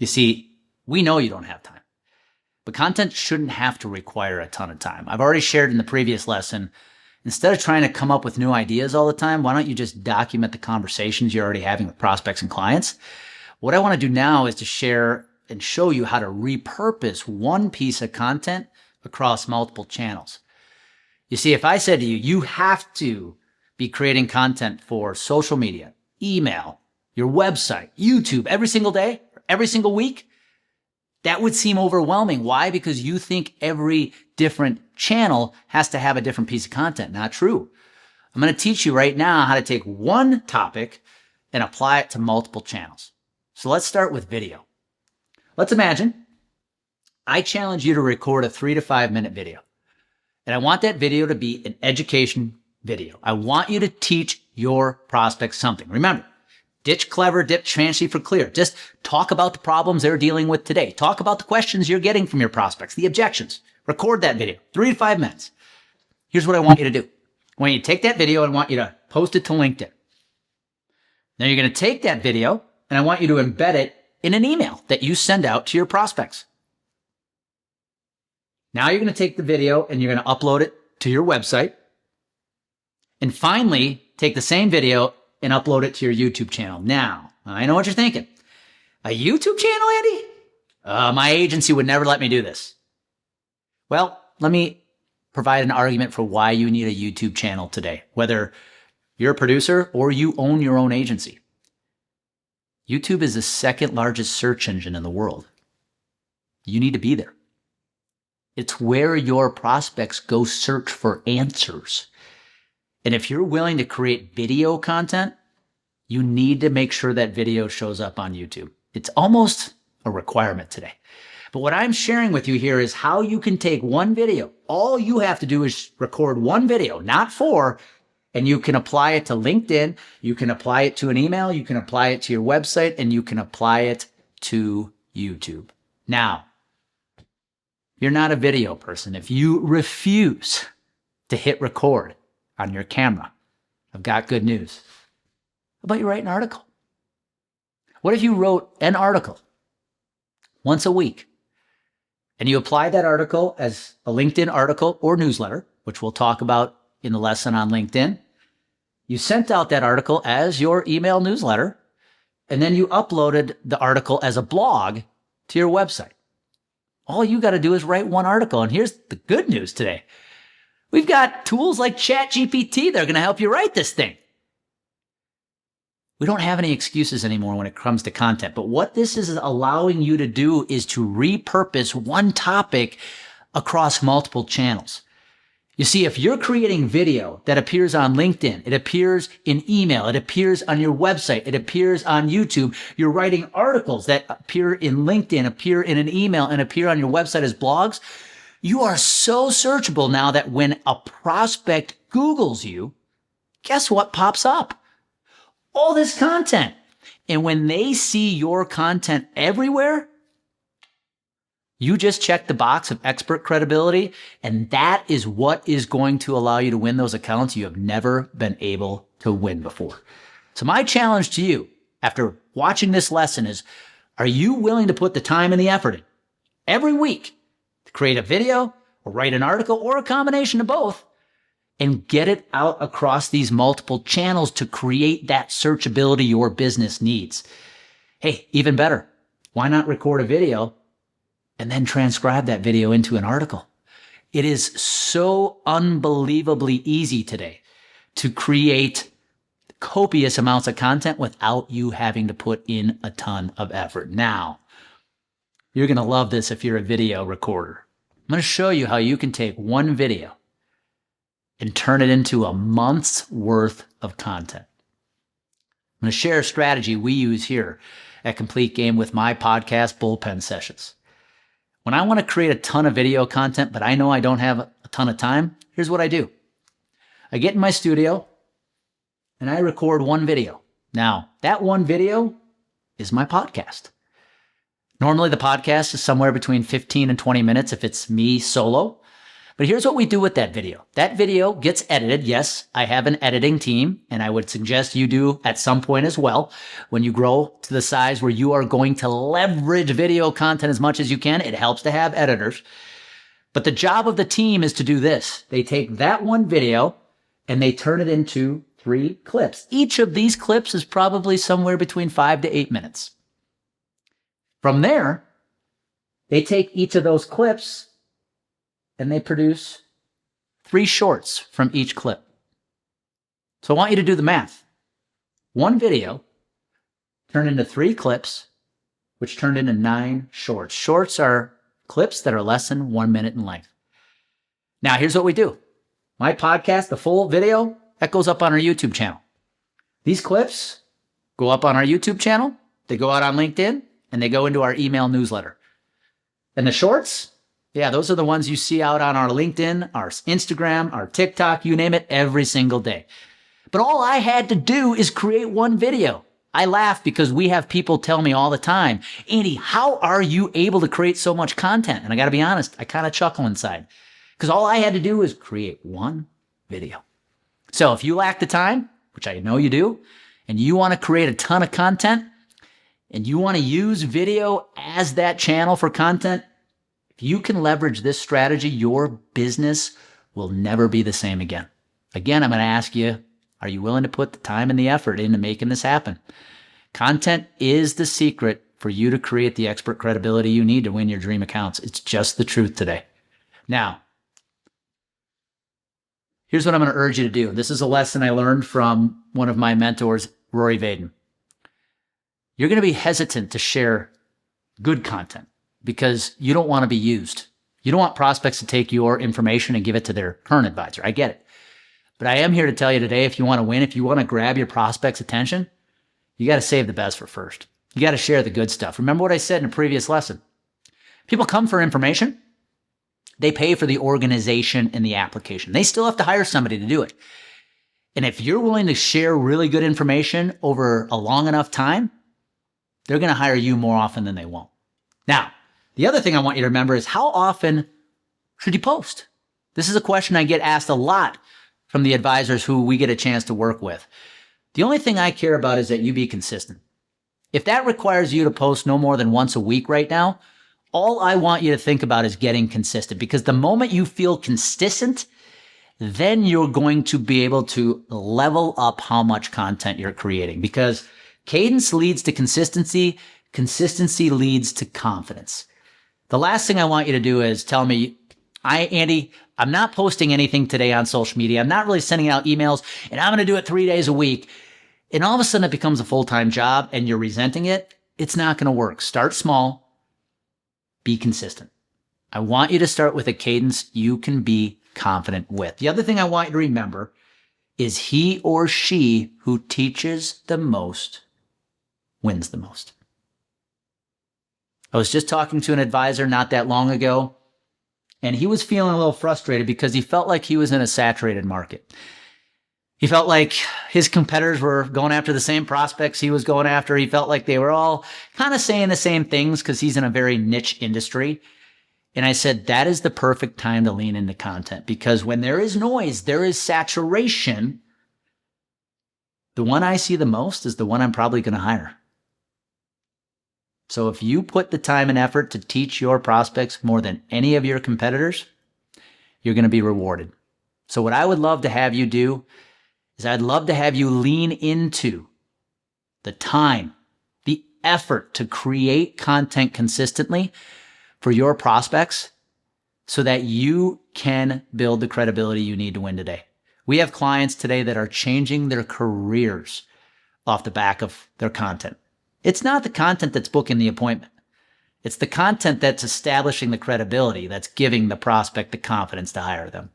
You see, we know you don't have time, but content shouldn't have to require a ton of time. I've already shared in the previous lesson, instead of trying to come up with new ideas all the time, why don't you just document the conversations you're already having with prospects and clients? What I want to do now is to share and show you how to repurpose one piece of content across multiple channels. You see, if I said to you, you have to be creating content for social media, email, your website, YouTube every single day, every single week, that would seem overwhelming. Why? Because you think every different channel has to have a different piece of content. Not true. I'm going to teach you right now how to take one topic and apply it to multiple channels. So let's start with video. Let's imagine I challenge you to record a 3 to 5 minute video. And I want that video to be an education video. I want you to teach your prospects something. Remember, ditch clever, ditch fancy for clear. Just talk about the problems they're dealing with today. Talk about the questions you're getting from your prospects, the objections. Record that video, 3 to 5 minutes. Here's what I want you to do. I want you to take that video and I want you to post it to LinkedIn. Now you're going to take that video and I want you to embed it in an email that you send out to your prospects. Now you're going to take the video and you're going to upload it to your website. And finally, take the same video and upload it to your YouTube channel. Now, I know what you're thinking. A YouTube channel, Andy? My agency would never let me do this. Well, let me provide an argument for why you need a YouTube channel today, whether you're a producer or you own your own agency. YouTube is the second largest search engine in the world. You need to be there. It's where your prospects go search for answers. And if you're willing to create video content, you need to make sure that video shows up on YouTube. It's almost a requirement today. But what I'm sharing with you here is how you can take one video. All you have to do is record one video, not 4, and you can apply it to LinkedIn. You can apply it to an email. You can apply it to your website, and you can apply it to YouTube. Now, you're not a video person. If you refuse to hit record on your camera, I've got good news. How about you write an article? What if you wrote an article once a week and you applied that article as a LinkedIn article or newsletter, which we'll talk about in the lesson on LinkedIn. You sent out that article as your email newsletter, and then you uploaded the article as a blog to your website. All you got to do is write one article. And here's the good news today. We've got tools like ChatGPT that are going to help you write this thing. We don't have any excuses anymore when it comes to content. But what this is allowing you to do is to repurpose one topic across multiple channels. You see, if you're creating video that appears on LinkedIn, it appears in email, it appears on your website, it appears on YouTube, you're writing articles that appear in LinkedIn, appear in an email, and appear on your website as blogs, you are so searchable now that when a prospect Googles you, guess what pops up? All this content. And when they see your content everywhere, you just check the box of expert credibility, and that is what is going to allow you to win those accounts you have never been able to win before. So my challenge to you after watching this lesson is, are you willing to put the time and the effort in every week to create a video or write an article or a combination of both and get it out across these multiple channels to create that searchability your business needs? Hey, even better, why not record a video and then transcribe that video into an article? It is so unbelievably easy today to create copious amounts of content without you having to put in a ton of effort. Now, you're going to love this if you're a video recorder. I'm going to show you how you can take one video and turn it into a month's worth of content. I'm going to share a strategy we use here at Complete Game with my podcast, Bullpen Sessions. When I want to create a ton of video content, but I know I don't have a ton of time, here's what I do. I get in my studio and I record one video. Now, that one video is my podcast. Normally, the podcast is somewhere between 15 and 20 minutes if it's me solo. But here's what we do with that video. That video gets edited. Yes, I have an editing team, and I would suggest you do at some point as well. When you grow to the size where you are going to leverage video content as much as you can, it helps to have editors. But the job of the team is to do this. They take that one video and they turn it into 3 clips. Each of these clips is probably somewhere between 5 to 8 minutes. From there, they take each of those clips and they produce 3 shorts from each clip. So I want you to do the math. One video turned into 3 clips, which turned into 9 shorts. Shorts are clips that are less than 1 minute in length. Now, here's what we do. My podcast, the full video, that goes up on our YouTube channel. These clips go up on our YouTube channel, they go out on LinkedIn, and they go into our email newsletter. And the shorts, yeah, those are the ones you see out on our LinkedIn, our Instagram, our TikTok, you name it, every single day. But all I had to do is create one video. I laugh because we have people tell me all the time, Andy, how are you able to create so much content? And I got to be honest, I kind of chuckle inside because all I had to do was create one video. So if you lack the time, which I know you do, and you want to create a ton of content and you want to use video as that channel for content, if you can leverage this strategy, your business will never be the same again. Again, I'm going to ask you, are you willing to put the time and the effort into making this happen? Content is the secret for you to create the expert credibility you need to win your dream accounts. It's just the truth today. Now, here's what I'm going to urge you to do. This is a lesson I learned from one of my mentors, Rory Vaden. You're going to be hesitant to share good content because you don't want to be used. You don't want prospects to take your information and give it to their current advisor. I get it. But I am here to tell you today, if you want to win, if you want to grab your prospect's attention, you got to save the best for first. You got to share the good stuff. Remember what I said in a previous lesson. People come for information. They pay for the organization and the application. They still have to hire somebody to do it. And if you're willing to share really good information over a long enough time, they're going to hire you more often than they won't. Now, the other thing I want you to remember is how often should you post? This is a question I get asked a lot from the advisors who we get a chance to work with. The only thing I care about is that you be consistent. If that requires you to post no more than once a week right now, all I want you to think about is getting consistent, because the moment you feel consistent, then you're going to be able to level up how much content you're creating, because cadence leads to consistency. Consistency leads to confidence. The last thing I want you to do is tell me, Andy, I'm not posting anything today on social media. I'm not really sending out emails, and I'm going to do it 3 days a week. And all of a sudden it becomes a full-time job and you're resenting it. It's not going to work. Start small. Be consistent. I want you to start with a cadence you can be confident with. The other thing I want you to remember is he or she who teaches the most wins the most. I was just talking to an advisor not that long ago, and he was feeling a little frustrated because he felt like he was in a saturated market. He felt like his competitors were going after the same prospects he was going after. He felt like they were all kind of saying the same things because he's in a very niche industry. And I said, that is the perfect time to lean into content, because when there is noise, there is saturation. The one I see the most is the one I'm probably going to hire. So if you put the time and effort to teach your prospects more than any of your competitors, you're going to be rewarded. So what I would love to have you do is I'd love to have you lean into the time, the effort to create content consistently for your prospects so that you can build the credibility you need to win today. We have clients today that are changing their careers off the back of their content. It's not the content that's booking the appointment. It's the content that's establishing the credibility that's giving the prospect the confidence to hire them.